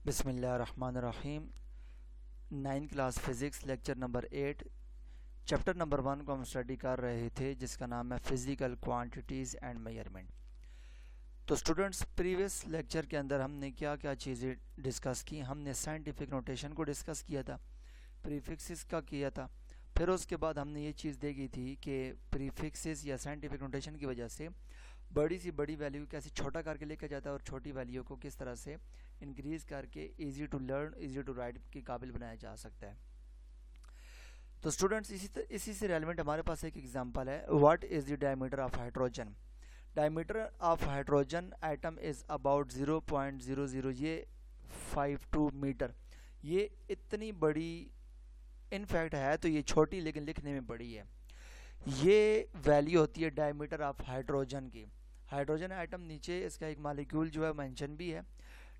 बिस्मिल्लाहिर्रहमानिर्रहीम। 9th class physics lecture number 8 chapter number 1 को हम स्टडी कर रहे थे, जिसका नाम है फ़िज़िकल क्वांटिटीज़ एंड मेजरमेंट। तो स्टूडेंट्स, प्रीवियस लेक्चर के अंदर हमने क्या क्या चीज़ें डिस्कस की। हमने साइंटिफिक नोटेशन को डिस्कस किया था, प्रीफिक्सेस का किया था। फिर उसके बाद हमने ये चीज़ देखी थी कि प्रीफिक्सेस या साइंटिफिक नोटेशन की वजह से बड़ी सी बड़ी वैल्यू कैसे छोटा करके लेकर जाता है और छोटी वैल्यू को किस तरह से इंक्रीज़ करके easy to learn, easy to write के काबिल बनाया जा सकता है। तो स्टूडेंट्स, इसी से रेलिवेंट हमारे पास एक एग्जांपल है। What is the diameter of hydrogen? Diameter of hydrogen atom is about 0.0052 metre. ये इतनी बड़ी इनफैक्ट है, तो ये छोटी लेकिन लिखने में बड़ी है। ये वैल्यू होती है डायमीटर ऑफ हाइड्रोजन की। हाइड्रोजन एटम नीचे इसका एक मॉलिक्यूल जो है मेंशन भी है।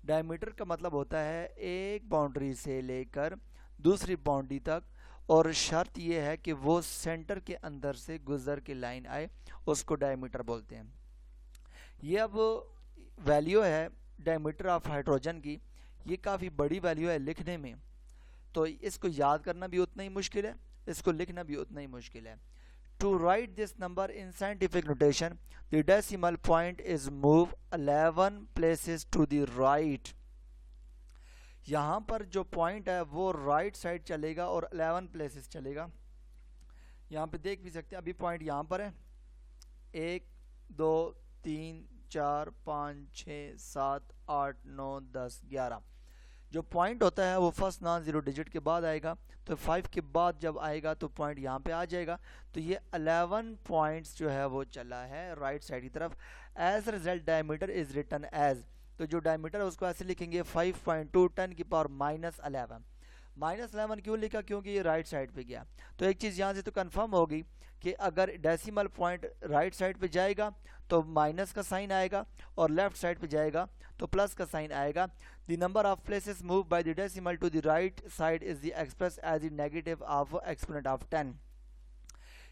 डायमीटर का मतलब होता है एक बाउंड्री से लेकर दूसरी बाउंड्री तक, और शर्त यह है कि वो सेंटर के अंदर से गुजर के लाइन आए, उसको डायमीटर बोलते हैं। ये अब वैल्यू है डायमीटर ऑफ हाइड्रोजन की। ये काफ़ी बड़ी वैल्यू है लिखने में, तो इसको याद करना भी उतना ही मुश्किल है, इसको लिखना भी उतना ही मुश्किल है। To write this number in scientific notation, the decimal point is moved 11 places to the right. यहाँ पर जो पॉइंट है वो राइट साइड चलेगा और 11 प्लेसेस चलेगा। यहाँ पे देख भी सकते हैं, अभी पॉइंट यहाँ पर है 1 2 3 4 5 6 7 8 9 10 11। जो पॉइंट होता है वो फर्स्ट नॉन ज़ीरो डिजिट के बाद आएगा, तो 5 के बाद जब आएगा तो पॉइंट यहाँ पे आ जाएगा। तो ये 11 पॉइंट्स जो है वो चला है राइट साइड की तरफ। As result diameter is written as, तो जो डायमीटर है उसको ऐसे लिखेंगे 5.2 10 की पावर -11। -11 क्यों लिखा? क्योंकि ये राइट साइड पे गया। तो एक चीज़ यहाँ से तो कंफर्म होगी कि अगर डेसिमल पॉइंट राइट साइड पे जाएगा तो माइनस का साइन आएगा, और लेफ्ट साइड पे जाएगा तो प्लस का साइन आएगा। The number of places move by the decimal to the right side is the express as the negative of exponent of 10।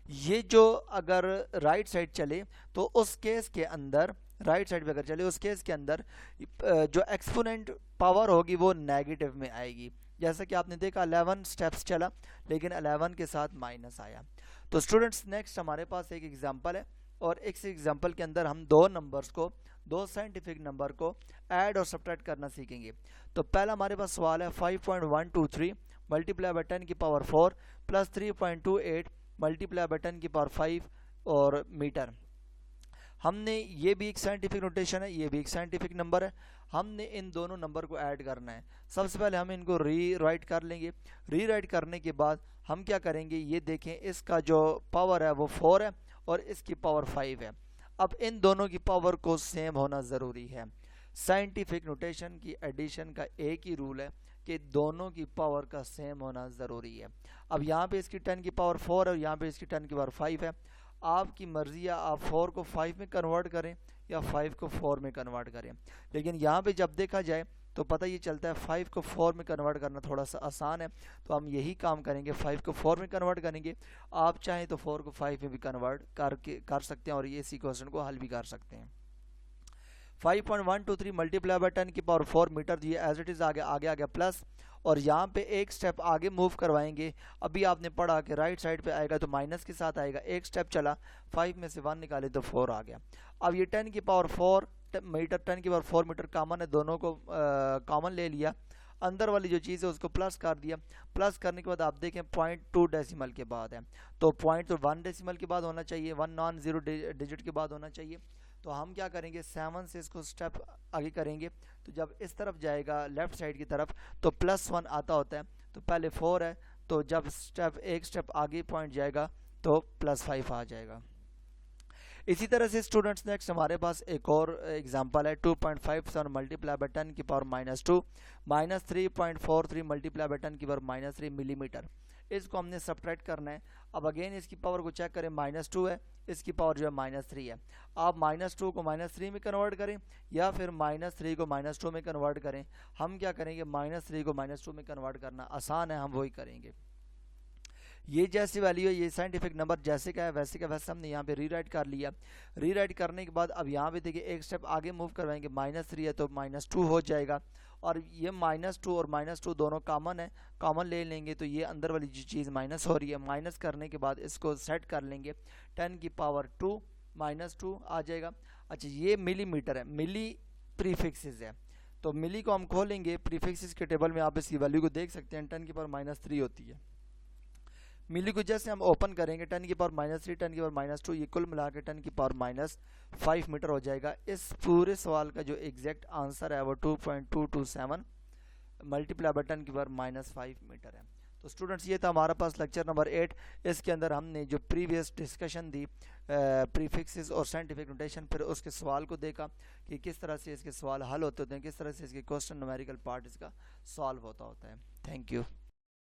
ये जो अगर राइट साइड चले तो उस केस के अंदर, राइट साइड पे अगर चले उस केस के अंदर जो एक्सपोनेंट पावर होगी वो नेगेटिव में आएगी। जैसा कि आपने देखा 11 स्टेप्स चला, लेकिन 11 के साथ माइनस आया। तो स्टूडेंट्स, नेक्स्ट हमारे पास एक एग्जांपल है, और इस एग्जांपल के अंदर हम दो नंबर्स को, दो साइंटिफिक नंबर को ऐड और सब्ट्रैक्ट करना सीखेंगे। तो पहला हमारे पास सवाल है 5.123 मल्टीप्लाई बाय 10 की पावर 4 प्लस 3.28 मल्टीप्लाई बाय 10 की पावर 5 और मीटर। हमने, ये भी एक साइंटिफिक नोटेशन है, ये भी एक साइंटिफिक नंबर है। हमने इन दोनों नंबर को ऐड करना है। सबसे पहले हम इनको री राइट कर लेंगे। री राइट करने के बाद हम क्या करेंगे, ये देखें, इसका जो पावर है वो 4 है और इसकी पावर 5 है। अब इन दोनों की पावर को सेम होना ज़रूरी है। साइंटिफिक नोटेशन की एडिशन का एक ही रूल है कि दोनों की पावर का सेम होना ज़रूरी है। अब यहाँ पे इसकी 10 की पावर 4 है और यहाँ पे इसकी 10 की पावर 5 है। आपकी मर्ज़ी है, आप 4 को 5 में कन्वर्ट करें या 5 को 4 में कन्वर्ट करें। लेकिन यहाँ पे जब देखा जाए तो पता ये चलता है 5 को 4 में कन्वर्ट करना थोड़ा सा आसान है, तो हम यही काम करेंगे, 5 को 4 में कन्वर्ट करेंगे। आप चाहें तो 4 को 5 में भी कन्वर्ट कर सकते हैं और ये इसी क्वेश्चन को हल भी कर सकते हैं। 5.123 मल्टीप्लाई बाय 10 की पावर 4 मीटर दिए, एज इट इज़ आगे आगे आ गया प्लस, और यहाँ पे एक स्टेप आगे मूव करवाएंगे। अभी आपने पढ़ा कि राइट साइड पे आएगा तो माइनस के साथ आएगा, एक स्टेप चला, 5 में से 1 निकाले तो 4 आ गया। अब ये 10 की पावर 4 मीटर, 10 की पावर 4 मीटर कॉमन है, दोनों को कॉमन ले लिया, अंदर वाली जो चीज़ है उसको प्लस कर दिया। प्लस करने के बाद आप देखें 0.2 डेसिमल के बाद है, तो पॉइंट तो 1 डेसिमल के बाद होना चाहिए, 1 नॉन ज़ीरो डिजिट के बाद होना चाहिए। तो हम क्या करेंगे, 7 से इसको स्टेप आगे करेंगे, तो जब इस तरफ जाएगा लेफ्ट साइड की तरफ तो +1 आता होता है, तो पहले 4 है, तो जब एक स्टेप आगे पॉइंट जाएगा तो +5 आ जाएगा। इसी तरह से स्टूडेंट्स, नेक्स्ट हमारे पास एक और एग्जांपल है 2.57 मल्टीप्लाई बाय 10 की पावर -2 -3.43 मल्टीप्लाई बाय 10 की पावर -3 मिलीमीटर। इसको हमने सब्ट्रैक्ट करना है। अब अगेन इसकी पावर को चेक करें, -2 है, इसकी पावर जो है -3 है। आप -2 को -3 में कन्वर्ट करें या फिर -3 को -2 में कन्वर्ट करें। हम क्या करेंगे, -3 को -2 में कन्वर्ट करना आसान है, हम वही करेंगे। ये जैसी वैल्यू है, ये साइंटिफिक नंबर जैसे का है वैसे का वैसे हमने यहाँ पे रीराइट कर लिया। रीराइट करने के बाद अब यहाँ पे देखिए एक स्टेप आगे मूव करवाएंगे, -3 है तो -2 हो जाएगा, और ये -2 और -2 दोनों कॉमन है, कॉमन ले लेंगे तो ये अंदर वाली जो चीज़ माइनस हो रही है, माइनस करने के बाद इसको सेट कर लेंगे 10⁻² -2 आ जाएगा। अच्छा ये मिलीमीटर है, मिली प्रीफिक्सेस है, तो मिली को हम खोलेंगे, प्रीफिक्सेस के टेबल में आप इसकी वैल्यू को देख सकते हैं 10⁻³ होती है। मिली को जैसे हम ओपन करेंगे 10⁻³ 10⁻², ये कुल मिला के 10⁻5 मीटर हो जाएगा। इस पूरे सवाल का जो एग्जैक्ट आंसर है वो 2.227 मल्टीप्लाई बाय 10⁻5 मीटर है। तो स्टूडेंट्स ये था हमारा पास लेक्चर नंबर 8। इसके अंदर हमने जो प्रीवियस डिस्कशन दी प्रीफिक्सेस और साइंटिफिक नोटेशन, फिर उसके सवाल को देखा कि किस तरह से इसके सवाल हल होते हैं, किस तरह से इसके क्वेश्चन न्यूमेरिकल पार्ट इसका सॉल्व होता है। Thank you.